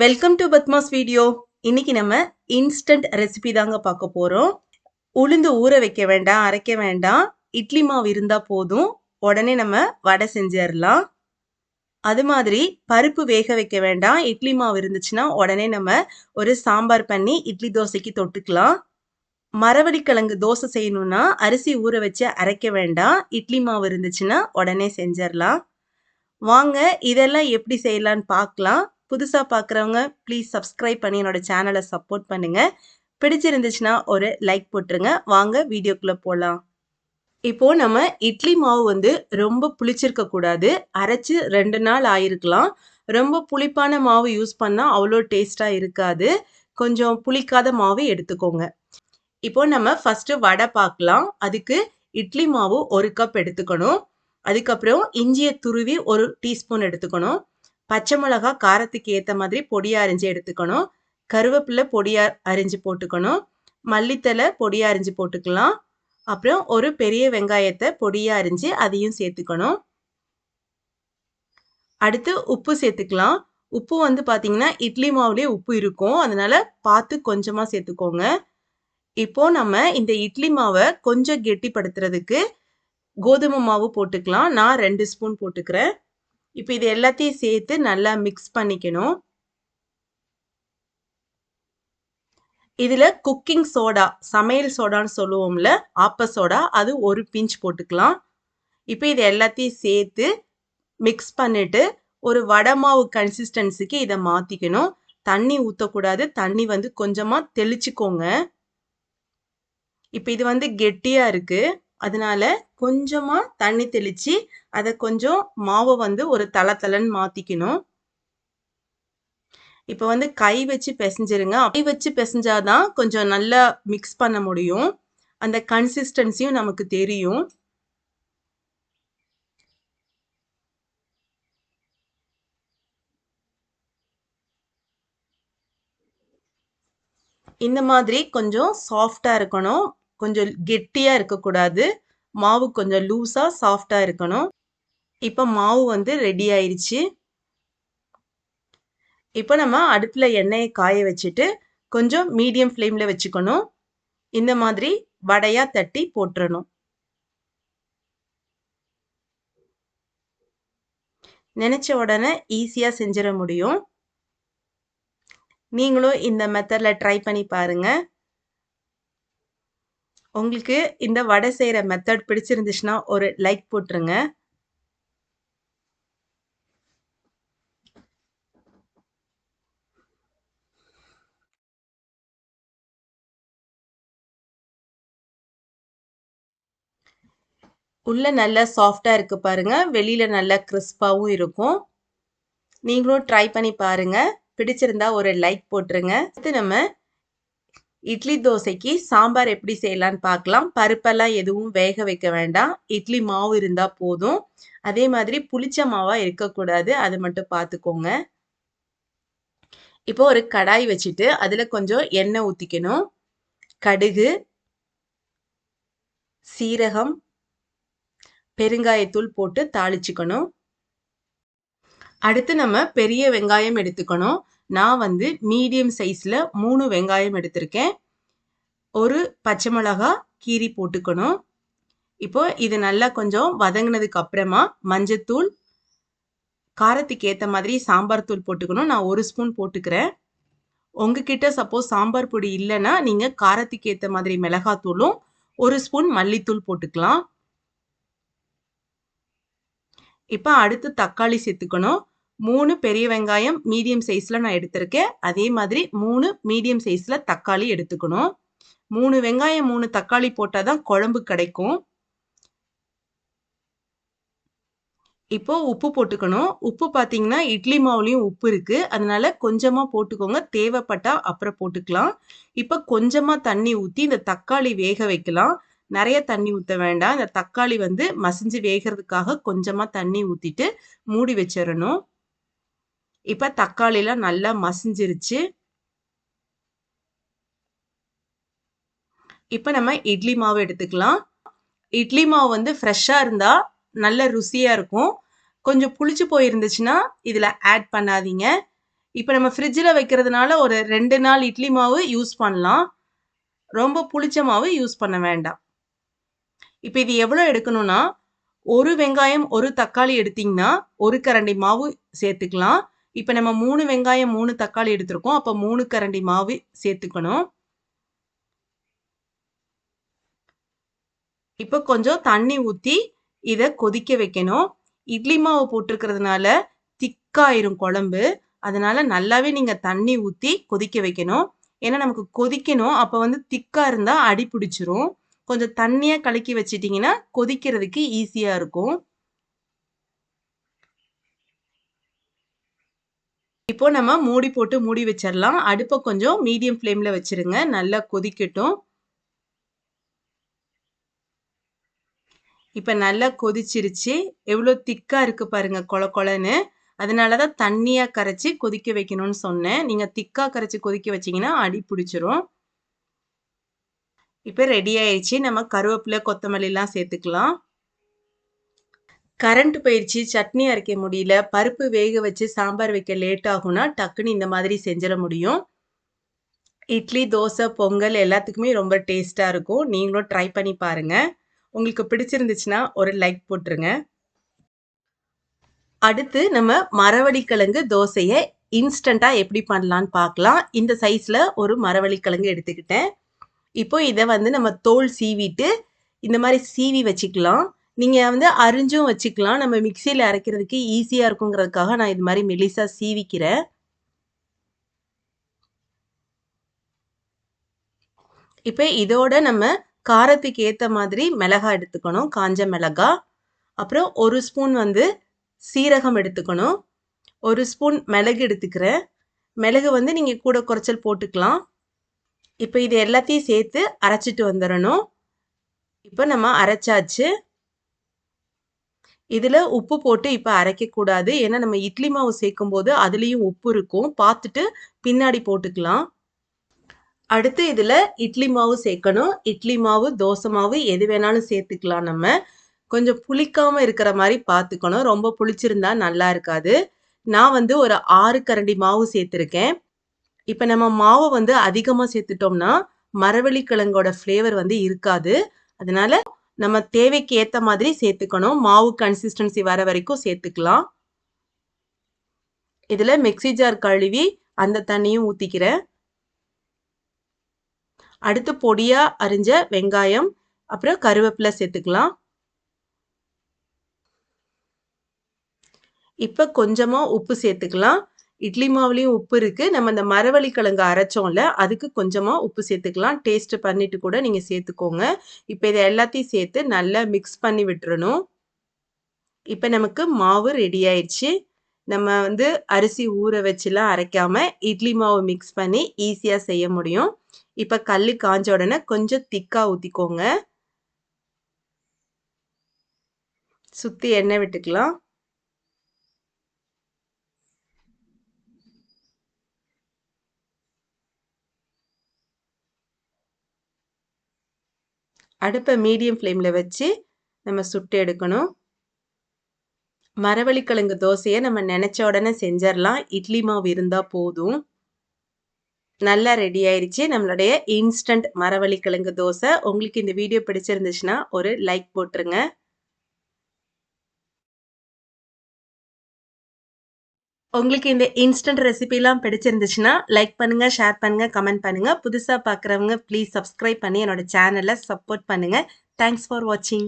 Welcome to Padma's video. இன்னைக்கு நம்ம instant recipe தாங்க பார்க்க போறோம். உளுந்து ஊற வைக்க வேண்டாம், அரைக்க வேண்டாம். இட்லி மாவு இருந்தா போதும். உடனே நம்ம வடை செஞ்சிடலாம். அது மாதிரி பருப்பு வேக வைக்க வேண்டாம். இட்லி மாவு இருந்துச்சுன்னா உடனே நம்ம ஒரு சாம்பார் பண்ணி இட்லி தோசைக்கு தொட்டுக்கலாம். மரவள்ளிக்கிழங்கு தோசை செய்யணும்னா அரிசி ஊற வச்சு அரைக்க வேண்டாம். இட்லி மாவு இருந்துச்சுன்னா உடனே செஞ்சிடலாம். வாங்க இதெல்லாம் எப்படி செய்யலான்னு பார்க்கலாம். புதுசா பார்க்குறவங்க ப்ளீஸ் சப்ஸ்கிரைப் பண்ணி என்னோட சேனலை சப்போர்ட் பண்ணுங்க. பிடிச்சிருந்துச்சுன்னா ஒரு லைக் போட்டுருங்க. வாங்க வீடியோக்குள்ள போகலாம். இப்போ நம்ம இட்லி மாவு ரொம்ப புளிச்சிருக்க கூடாது. அரைச்சு 2 நாள் ஆயிருக்கலாம். ரொம்ப புளிப்பான மாவு யூஸ் பண்ணா அவ்வளோ டேஸ்டா இருக்காது. கொஞ்சம் புளிக்காத மாவு எடுத்துக்கோங்க. இப்போ நம்ம ஃபர்ஸ்ட் வடை பார்க்கலாம். அதுக்கு இட்லி மாவு 1 கப் எடுத்துக்கணும். அதுக்கப்புறம் இஞ்சியை துருவி 1 டீஸ்பூன் எடுத்துக்கணும். பச்சை மிளகா காரத்துக்கு ஏற்ற மாதிரி பொடியா அரிஞ்சு எடுத்துக்கணும். கருவேப்பிலை பொடியா அரிஞ்சு போட்டுக்கணும். மல்லித்தலை பொடியா அரிஞ்சு போட்டுக்கலாம். அப்புறம் ஒரு பெரிய வெங்காயத்தை பொடியா அரிஞ்சு அதையும் சேர்த்துக்கணும். அடுத்து உப்பு சேர்த்துக்கலாம். உப்பு பார்த்தீங்கன்னா இட்லி மாவுலேயே உப்பு இருக்கும். அதனால பார்த்து கொஞ்சமா சேர்த்துக்கோங்க. இப்போ நம்ம இந்த இட்லி மாவை கொஞ்சம் கெட்டிப்படுத்துறதுக்கு கோதுமை மாவு போட்டுக்கலாம். நான் 2 ஸ்பூன் போட்டுக்கிறேன். இப்போ இது எல்லாத்தையும் சேர்த்து நல்லா மிக்ஸ் பண்ணிக்கணும். இதுல குக்கிங் சோடா, சமையல் சோடான்னு சொல்லுவோம்ல, ஆப்ப சோடா, அது 1 பிஞ்ச் போட்டுக்கலாம். இப்போ இது எல்லாத்தையும் சேர்த்து மிக்ஸ் பண்ணிட்டு ஒரு வடை மாவு கன்சிஸ்டன்சிக்கு இதை மாத்திக்கணும். தண்ணி ஊற்றக்கூடாது. தண்ணி கொஞ்சமா தெளிச்சுக்கோங்க. இப்போ இது கெட்டியா இருக்கு. அதனால கொஞ்சமா தண்ணி தெளிச்சு அதை கொஞ்சம் மாவை ஒரு தளன்னு மாத்திக்கணும். இப்போ கை வச்சு பிசைஞ்சிருங்க. கை வச்சு பிசைஞ்சாதான் கொஞ்சம் நல்லா மிக்ஸ் பண்ண முடியும். அந்த கன்சிஸ்டன்சியும் நமக்கு தெரியும். இந்த மாதிரி கொஞ்சம் சாஃப்டா இருக்கணும். கொஞ்சம் கெட்டியா இருக்கக்கூடாது. மாவு கொஞ்சம் லூஸா சாஃப்டா இருக்கணும். இப்போ மாவு ரெடி ஆயிடுச்சு. இப்போ நம்ம அடுப்புல எண்ணெயை காய வச்சுட்டு கொஞ்சம் மீடியம் ஃப்ளேம்ல வச்சுக்கணும். இந்த மாதிரி வடையா தட்டி போட்டுறணும். நினைச்ச உடனே ஈஸியா செஞ்சிட முடியும். நீங்களும் இந்த மெத்தட்ல ட்ரை பண்ணி பாருங்க. உங்களுக்கு இந்த வடை செய்யற மெத்தட் பிடிச்சிருந்துச்சுன்னா ஒரு லைக் போட்டுருங்க. உள்ள நல்லா சாஃப்டா இருக்கு பாருங்க. வெளியில நல்லா கிறிஸ்பாவும் இருக்கும். நீங்களும் ட்ரை பண்ணி பாருங்க. பிடிச்சிருந்தா ஒரு லைக் போட்டுருங்க. அடுத்து நம்ம இட்லி தோசைக்கு சாம்பார் எப்படி செய்யலான்னு பார்க்கலாம். பருப்பெல்லாம் எதுவும் வேக வைக்க வேண்டாம். இட்லி மாவு இருந்தா போதும். அதே மாதிரி புளிச்ச மாவா இருக்கக்கூடாது. அது மட்டும் பார்த்துக்கோங்க. இப்போ ஒரு கடாய் வச்சுட்டு அதுல கொஞ்சம் எண்ணெய் ஊத்திக்கணும். கடுகு, சீரகம், பெருங்காயத்தூள் போட்டு தாளிச்சுக்கணும். அடுத்து நம்ம பெரிய வெங்காயம் எடுத்துக்கணும். நான் மீடியம் சைஸ்ல 3 வெங்காயம் எடுத்திருக்கேன். ஒரு பச்சை மிளகா கீரி போட்டுக்கணும். இப்போ இது நல்லா கொஞ்சம் வதங்கினதுக்கு அப்புறமா மஞ்சத்தூள், காரத்துக்கு ஏற்ற மாதிரி சாம்பார் தூள் போட்டுக்கணும். நான் 1 ஸ்பூன் போட்டுக்கிறேன். உங்ககிட்ட சப்போஸ் சாம்பார் பொடி இல்லைன்னா நீங்க காரத்துக்கு ஏற்ற மாதிரி மிளகாத்தூளும் 1 ஸ்பூன் மல்லித்தூள் போட்டுக்கலாம். இப்போ அடுத்து தக்காளி சேர்த்துக்கணும். 3 பெரிய வெங்காயம் மீடியம் சைஸ்ல நான் எடுத்திருக்கேன். அதே மாதிரி 3 மீடியம் சைஸ்ல தக்காளி எடுத்துக்கணும். 3 வெங்காயம் 3 தக்காளி போட்டாதான் குழம்பு கிடைக்கும். இப்போ உப்பு போட்டுக்கணும். உப்பு பார்த்தீங்கன்னா இட்லி மாவுலையும் உப்பு இருக்கு. அதனால கொஞ்சமா போட்டுக்கோங்க. தேவைப்பட்டா அப்புறம் போட்டுக்கலாம். இப்போ கொஞ்சமா தண்ணி ஊத்தி இந்த தக்காளி வேக வைக்கலாம். நிறைய தண்ணி ஊற்ற வேண்டாம். இந்த தக்காளி மசிஞ்சு வேகிறதுக்காக கொஞ்சமா தண்ணி ஊத்திட்டு மூடி வச்சிடணும். இப்ப தக்காளிலாம் நல்லா மசிஞ்சிருச்சு. இப்ப நம்ம இட்லி மாவு எடுத்துக்கலாம். இட்லி மாவு ஃப்ரெஷ்ஷா இருந்தா நல்ல ருசியா இருக்கும். கொஞ்சம் புளிச்சு போயிருந்துச்சுன்னா இதுல ஆட் பண்ணாதீங்க. இப்போ நம்ம ஃப்ரிட்ஜில் வைக்கிறதுனால ஒரு 2 நாள் இட்லி மாவு யூஸ் பண்ணலாம். ரொம்ப புளிச்ச மாவு யூஸ் பண்ண வேண்டாம். இப்போ இது எவ்வளோ எடுக்கணும்னா, 1 வெங்காயம் 1 தக்காளி எடுத்தீங்கன்னா 1 கரண்டி மாவு சேர்த்துக்கலாம். இப்போ நம்ம 3 வெங்காயம் 3 தக்காளி எடுத்திருக்கோம். அப்போ 3 கரண்டி மாவு சேர்த்துக்கணும். இப்போ கொஞ்சம் தண்ணி ஊற்றி இதை கொதிக்க வைக்கணும். இட்லி மாவு போட்டிருக்கிறதுனால திக்காயிரும் குழம்பு. அதனால நல்லாவே நீங்கள் தண்ணி ஊற்றி கொதிக்க வைக்கணும். ஏன்னா நமக்கு கொதிக்கணும். அப்போ வந்து திக்காக இருந்தால் அடி பிடிச்சிரும். கொஞ்சம் தண்ணியாக கலக்கி வச்சிட்டிங்கன்னா கொதிக்கிறதுக்கு ஈஸியாக இருக்கும். இப்போ நம்ம மூடி போட்டு மூடி வச்சிடலாம். அடுப்பை கொஞ்சம் மீடியம் ஃப்ளேமில் வச்சிருங்க. நல்லா கொதிக்கட்டும். இப்போ நல்லா கொதிச்சிருச்சு. எவ்வளோ திக்காக இருக்குது பாருங்க, கொல கொலன்னு. அதனால தான் தண்ணியாக கரைச்சி கொதிக்க வைக்கணும்னு சொன்னேன். நீங்கள் திக்காக கரைச்சி கொதிக்க வச்சிங்கன்னா அடி பிடிச்சிரும். இப்போ ரெடி ஆயிடுச்சு. நம்ம கருவேப்பிலை கொத்தமல்லிலாம் சேர்த்துக்கலாம். கரண்ட் போயிடுச்சு, சட்னி அரைக்க முடியல, பருப்பு வேக வச்சு சாம்பார் வைக்க லேட் ஆகும்னா டக்குன்னு இந்த மாதிரி செஞ்சிட முடியும். இட்லி, தோசை, பொங்கல் எல்லாத்துக்குமே ரொம்ப டேஸ்ட்டாக இருக்கும். நீங்களும் ட்ரை பண்ணி பாருங்கள். உங்களுக்கு பிடிச்சிருந்துச்சுன்னா ஒரு லைக் போட்டுருங்க. அடுத்து நம்ம மரவள்ளிக்கிழங்கு தோசையை இன்ஸ்டண்ட்டாக எப்படி பண்ணலான்னு பார்க்கலாம். இந்த சைஸில் ஒரு மரவள்ளிக்கிழங்கு எடுத்துக்கிட்டேன். இப்போ இதை வந்து நம்ம தோல் சீவிட்டு இந்த மாதிரி சீவி வச்சுக்கலாம். நீங்கள் வந்து அரிஞ்சும் வச்சுக்கலாம். நம்ம மிக்சியில் அரைக்கிறதுக்கு ஈஸியாக இருக்குங்கிறதுக்காக நான் இது மாதிரி மெலிசாக சீவிக்கிறேன். இப்போ இதோட நம்ம காரத்துக்கு ஏற்ற மாதிரி மிளகாய் எடுத்துக்கணும், காஞ்ச மிளகாய். அப்புறம் 1 ஸ்பூன் வந்து சீரகம் எடுத்துக்கணும். 1 ஸ்பூன் மிளகு எடுத்துக்கிறேன். மிளகு வந்து நீங்கள் கூட குறைச்சல் போட்டுக்கலாம். இப்போ இது எல்லாத்தையும் சேர்த்து அரைச்சிட்டு வந்துடணும். இப்போ நம்ம அரைச்சாச்சு. இதில் உப்பு போட்டு இப்போ அரைக்கக்கூடாது. ஏன்னா நம்ம இட்லி மாவு சேர்க்கும் போது அதுலேயும் உப்பு இருக்கும். பார்த்துட்டு பின்னாடி போட்டுக்கலாம். அடுத்து இதில் இட்லி மாவு சேர்க்கணும். இட்லி மாவு, தோசை மாவு எது வேணாலும் சேர்த்துக்கலாம் நம்ம. கொஞ்சம் புளிக்காமல் இருக்கிற மாதிரி பார்த்துக்கணும். ரொம்ப புளிச்சிருந்தா நல்லா இருக்காது. நான் வந்து ஒரு 6 கரண்டி மாவு சேர்த்துருக்கேன். இப்போ நம்ம மாவை வந்து அதிகமாக சேர்த்துட்டோம்னா மரவள்ளிக்கிழங்கோட ஃப்ளேவர் வந்து இருக்காது. அதனால நம்ம தேவைக்கு ஏற்ற மாதிரி சேர்த்துக்கணும். மாவு கன்சிஸ்டன்சி வர வரைக்கும் சேர்த்துக்கலாம். இதில் மிக்ஸி ஜார் கழுவி அந்த தண்ணியும் ஊற்றிக்கிறேன். அடுத்து பொடியாக அரிஞ்ச வெங்காயம், அப்புறம் கருவேப்பிலை சேர்த்துக்கலாம். இப்போ கொஞ்சமாக உப்பு சேர்த்துக்கலாம். இட்லி மாவுலேயும் உப்பு இருக்குது. நம்ம இந்த மரவள்ளிக்கிழங்கு அரைச்சோம்ல, அதுக்கு கொஞ்சமாக உப்பு சேர்த்துக்கலாம். டேஸ்ட்டு பண்ணிவிட்டு கூட நீங்கள் சேர்த்துக்கோங்க. இப்போ இதை எல்லாத்தையும் சேர்த்து நல்லா மிக்ஸ் பண்ணி விட்டுறணும். இப்போ நமக்கு மாவு ரெடி ஆயிடுச்சு. நம்ம வந்து அரிசி ஊற வச்சுலாம் அரைக்காமல் இட்லி மாவு மிக்ஸ் பண்ணி ஈஸியாக செய்ய முடியும். இப்போ கல் காஞ்ச உடனே கொஞ்சம் திக்காக ஊற்றிக்கோங்க. சுற்றி எண்ணெய் விட்டுக்கலாம். அடுப்பை மீடியம் ஃப்ளேமில் வச்சு நம்ம சுட்டு எடுக்கணும். மரவள்ளிக்கிழங்கு தோசையை நம்ம நினச்ச உடனே செஞ்சிடலாம். இட்லி மாவு இருந்தால் போதும். நல்லா ரெடி ஆயிடுச்சு நம்மளுடைய இன்ஸ்டன்ட் மரவள்ளிக்கிழங்கு தோசை. உங்களுக்கு இந்த வீடியோ பிடிச்சிருந்துச்சுன்னா ஒரு லைக் போட்டுருங்க. உங்களுக்கு இந்த இன்ஸ்டன்ட் ரெசிபிலாம் பிடிச்சிருந்துச்சுன்னா லைக் பண்ணுங்கள், ஷேர் பண்ணுங்கள், கமெண்ட் பண்ணுங்கள். புதுசாக பார்க்குறவங்க ப்ளீஸ் சப்ஸ்கிரைப் பண்ணி என்னோட சேனலை சப்போர்ட் பண்ணுங்கள். தேங்க்ஸ் ஃபார் வாட்சிங்.